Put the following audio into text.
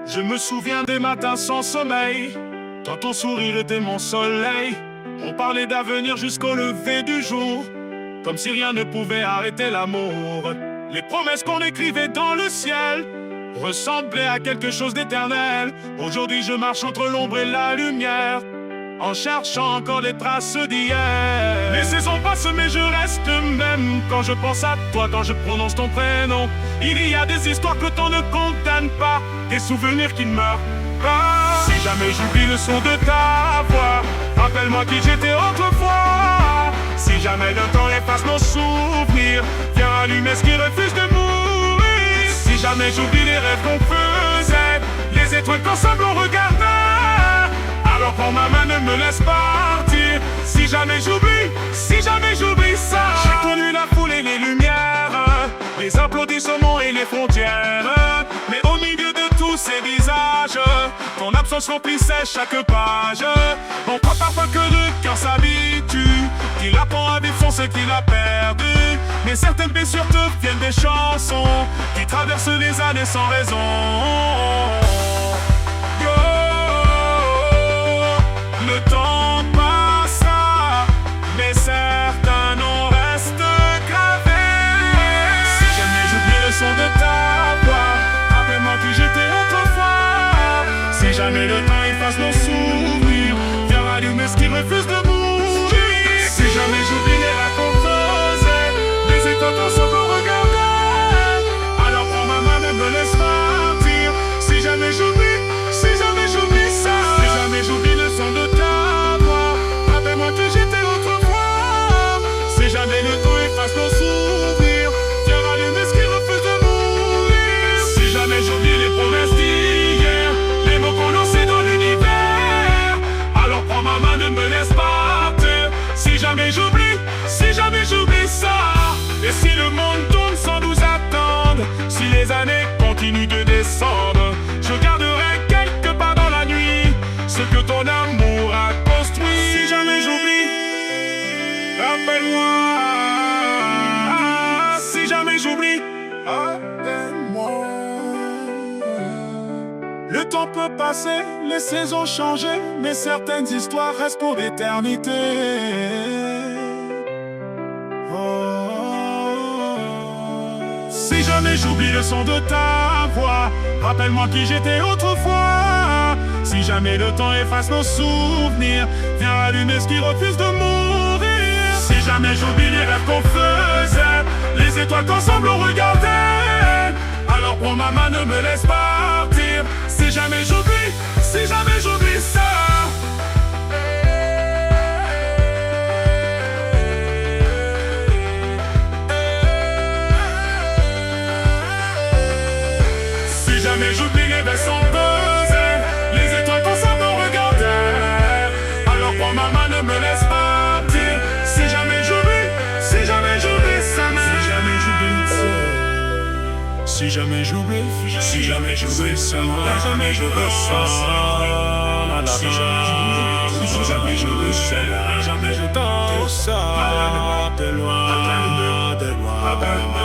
Je me souviens des matins sans sommeil, quand ton sourire était mon soleil. On parlait d'avenir jusqu'au lever du jour, comme si rien ne pouvait arrêter l'amour. Les promesses qu'on écrivait dans le ciel ressemblaient à quelque chose d'éternel. Aujourd'hui je marche entre l'ombre et la lumière, en cherchant encore les traces d'hier. Les saisons passent mais je reste même quand je pense à toi, quand je prononce ton prénom. Il y a des histoires que le temps ne condamne pas, des souvenirs qui ne meurent pas. Si jamais j'oublie le son de ta voix, rappelle-moi qui j'étais autrefois. Si jamais le temps efface nos souvenirs, viens allumer ce qui refuse de mourir. Si jamais j'oublie les rêves qu'on faisait, les étoiles qu'ensemble on regardait, alors prends ma main, ne me laisse partir. Si jamais j'oublie ça. J'ai connu la foule et les lumières, les applaudissements et les frontières. Mais au milieu de tous ces visages, ton absence remplissait chaque page. On croit parfois que le cœur s'habitue, qu'il apprend à vivre sans ce qu'il a perdu. Mais certaines blessures deviennent des chansons qui traversent les années sans raison. Le temps passera, mais certains noms restent gravés. Si jamais j'oublie le son de ta voix, rappelle-moi qui j'étais autrefois. Si jamais le temps efface nos souvenirs, viens allumer ce qui refuse de mourir. Si jamais j'oublie les rêves qu'on faisait, les étoiles ensemble on regardait, alors prends ma main, ne me laisse partir. Si jamais j'oublie ça. Si jamais j'oublie le son de ta voix, rappelle-moi que j'étais autrefois. Si jamais le temps efface nos souvenirs, viens rallumer ce qui refuse de mourir. Si jamais j'oublie les promesses d'hier, les mots prononcés dans l'univers, alors prends ma main, ne me laisse pas partir. Si jamais j'oublie ça. Et si le monde tourne sans nous attendre, si les années continuent de descendre, je garderai quelque part dans la nuit ce que ton amour a construit. Si jamais j'oublie, rappelle-moi. Si jamais j'oublie, rappelle-moi. Le temps peut passer, les saisons changer, mais certaines histoires restent pour l'éternité. Si jamais j'oublie le son de ta voix, rappelle-moi qui j'étais autrefois. Si jamais le temps efface nos souvenirs, viens allumer ce qui refuse de mourir. Si jamais j'oublie les rêves qu'on faisait, les étoiles qu'ensemble on regardait, alors prends ma main, ne me laisse partir. Si jamais j'oublie ça. Si jamais j'oublie les baisses sans peser, les étoiles qu'ensemble on regardait, alors prends ma main, ne me laisse partir. Si jamais j'oublie ça. Si jamais j'oublie ça. Si jamais j'oublie ça. Si jamais j'oublie ça. Si jamais j'oublie ça. Jamais je t'en ça. Appelle-moi, appelle-moi, appelle-moi, appelle-moi.